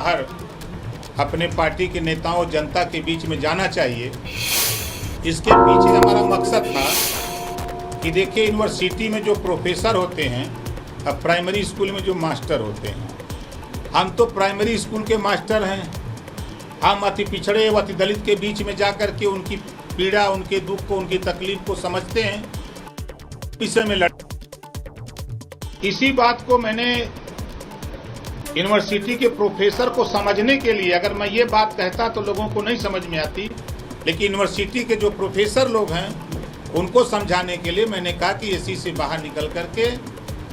हर अपने पार्टी के नेताओं जनता के बीच में जाना चाहिए। इसके पीछे हमारा मकसद था कि देखिए, यूनिवर्सिटी में जो प्रोफेसर होते हैं, अब प्राइमरी स्कूल में जो मास्टर होते हैं, हम तो प्राइमरी स्कूल के मास्टर हैं। हम अति पिछड़े व अति दलित के बीच में जा कर के उनकी पीड़ा, उनके दुख को, उनकी तकलीफ को समझते हैं, विषय में लड़। इसी बात को मैंने यूनिवर्सिटी के प्रोफेसर को समझने के लिए, अगर मैं ये बात कहता तो लोगों को नहीं समझ में आती, लेकिन यूनिवर्सिटी के जो प्रोफेसर लोग हैं उनको समझाने के लिए मैंने कहा कि एसी से बाहर निकल करके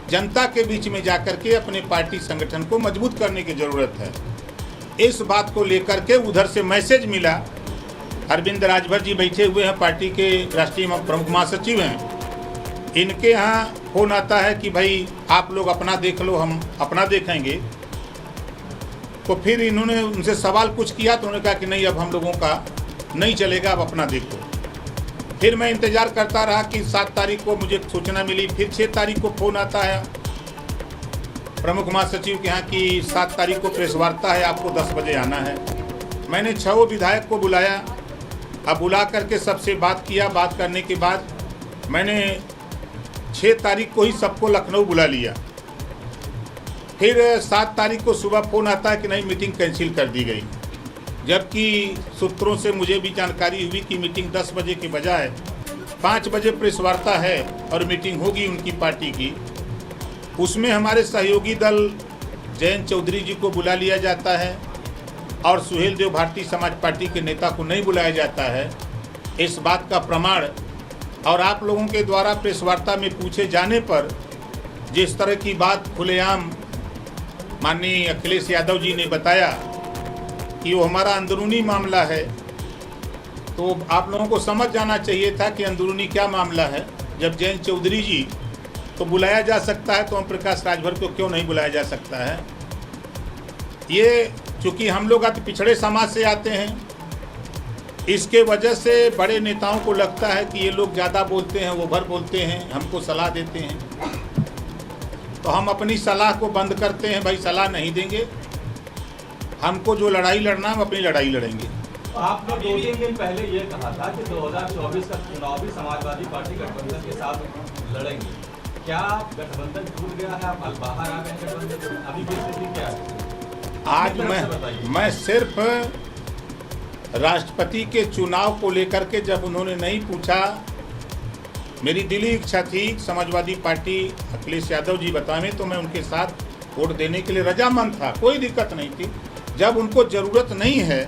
जनता के बीच में जाकर के अपने पार्टी संगठन को मजबूत करने की ज़रूरत है। इस बात को लेकर के उधर से मैसेज मिला। अरविंद राजभर जी बैठे हुए हैं, पार्टी के राष्ट्रीय प्रमुख महासचिव हैं। इनके यहाँ फोन आता है कि भाई आप लोग अपना देख लो, हम अपना देखेंगे। तो फिर इन्होंने उनसे सवाल कुछ किया तो उन्होंने कहा कि नहीं, अब हम लोगों का नहीं चलेगा, अब अपना देखो। फिर मैं इंतज़ार करता रहा कि 7 तारीख को मुझे सूचना मिली। फिर 6 तारीख को फ़ोन आता है प्रमुख महासचिव के यहाँ कि 7 तारीख को प्रेस वार्ता है, आपको 10 बजे आना है। मैंने 6 विधायक को बुलाया। अब बुला करके सबसे बात किया। बात करने के बाद मैंने 6 तारीख को ही सबको लखनऊ बुला लिया। फिर 7 तारीख को सुबह फ़ोन आता है कि नहीं, मीटिंग कैंसिल कर दी गई, जबकि सूत्रों से मुझे भी जानकारी हुई कि मीटिंग 10 बजे के बजाय 5 बजे प्रेस वार्ता है और मीटिंग होगी उनकी पार्टी की। उसमें हमारे सहयोगी दल जयंत चौधरी जी को बुला लिया जाता है और सुहेल देव भारतीय समाज पार्टी के नेता को नहीं बुलाया जाता है। इस बात का प्रमाण और आप लोगों के द्वारा प्रेस वार्ता में पूछे जाने पर जिस तरह की बात खुलेआम माननीय अखिलेश यादव जी ने बताया कि वो हमारा अंदरूनी मामला है, तो आप लोगों को समझ जाना चाहिए था कि अंदरूनी क्या मामला है। जब जयंत चौधरी जी तो बुलाया जा सकता है, तो ओम प्रकाश राजभर को क्यों नहीं बुलाया जा सकता है। ये चूँकि हम लोग अति पिछड़े समाज से आते हैं, इसके वजह से बड़े नेताओं को लगता है कि ये लोग ज़्यादा बोलते हैं, ओवर बोलते हैं, हमको सलाह देते हैं। तो हम अपनी सलाह को बंद करते हैं। भाई सलाह नहीं देंगे, हमको जो लड़ाई लड़ना हम अपनी लड़ाई लड़ेंगे। आपने 2-3 दिन पहले ये कहा था कि 2024 का चुनाव भी समाजवादी पार्टी गठबंधन के साथ लड़ेंगे। क्या गठबंधन टूट गया है, आप बाहर आ गए गठबंधन, अभी की स्थिति क्या है? आज मैं सिर्फ राष्ट्रपति के चुनाव को लेकर के जब उन्होंने नहीं पूछा, मेरी दिली इच्छा थी समाजवादी पार्टी अखिलेश यादव जी बतावें तो मैं उनके साथ वोट देने के लिए रजामंद था, कोई दिक्कत नहीं थी। जब उनको ज़रूरत नहीं है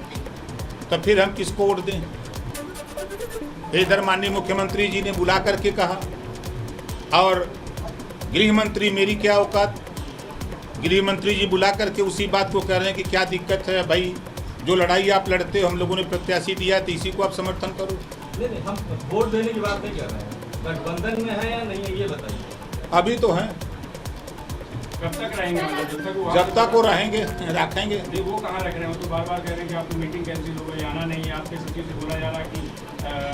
तो फिर हम किसको वोट दें। इधर माननीय मुख्यमंत्री जी ने बुला करके कहा, और गृह मंत्री मेरी क्या औकात, गृह मंत्री जी बुला करके उसी बात को कह रहे हैं कि क्या दिक्कत है भाई, जो लड़ाई आप लड़ते हो हम लोगों ने प्रत्याशी दिया तो इसी को आप समर्थन करो। नहीं, हम वोट देने की बात नहीं कर रहे हैं, गठबंधन में है या नहीं है ये बताइए। अभी तो हैं, कब तक रहेंगे? जब तक वो रहेंगे रखेंगे। नहीं, वो कहाँ रख रहे हैं? वो तो बार बार कह रहे हैं कि आपकी मीटिंग कैंसिल हो गई, आना नहीं है। आपके सचिव से बोला जा रहा है कि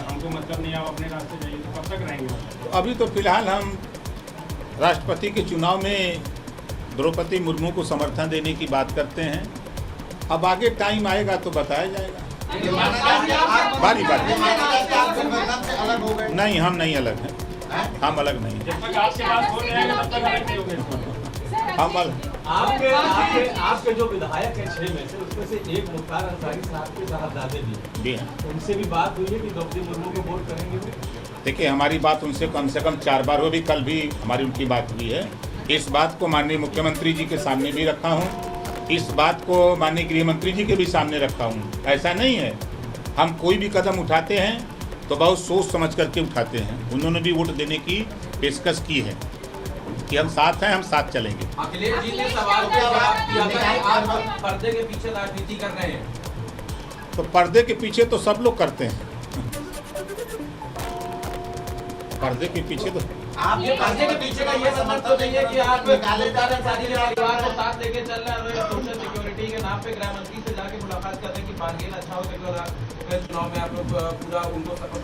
हमको मतलब नहीं, आप अपने रास्ते जाइए। तो कब तक रहेंगे? तो अभी तो फिलहाल हम राष्ट्रपति के चुनाव में द्रौपदी मुर्मू को समर्थन देने की बात करते हैं। अब आगे टाइम आएगा तो बताया जाएगा। बारी बारी नहीं, हम नहीं अलग हैं, हम अलग नहीं हैं। जब तक आपके पास फोन रहेगा तब तक अलग नहीं होंगे। हम आपके जो विधायक हैं 6 में से, उसमें से एक मुख्तार अंसारी साहब के साहबजादे भी हैं, उनसे भी बात हुई है कि द्रौपदी मुर्मू को वोट करेंगे। देखिए, हमारी बात उनसे कम से कम 4 बार हुई, कल भी हमारी उनकी बात हुई है। इस बात को माननीय मुख्यमंत्री जी के सामने भी रखा हूँ, इस बात को माननीय गृह मंत्री जी के भी सामने रखा हूँ। ऐसा नहीं है, हम कोई भी कदम उठाते हैं तो बहुत सोच समझ करके उठाते हैं। उन्होंने भी वोट देने की पेशकश की है कि हम साथ हैं, हम साथ चलेंगे। अखिलेश जी ने सवाल का जवाब दिया कि आप पर्दे के पीछे राजनीति कर रहे हैं। तो पर्दे के पीछे तो सब लोग करते हैं, पर्दे के पीछे तो आपके पर्दे के पीछे का ये मतलब नहीं है कि आप मुख्तार अंसारी के परिवार को साथ लेके चल रहे हैं। सोशल सिक्योरिटी के नाम पे गृह मंत्री से जाके मुलाकात कर रहे हैं कि बारगेन अच्छा हो सके, चुनाव में आप लोग पूरा उनको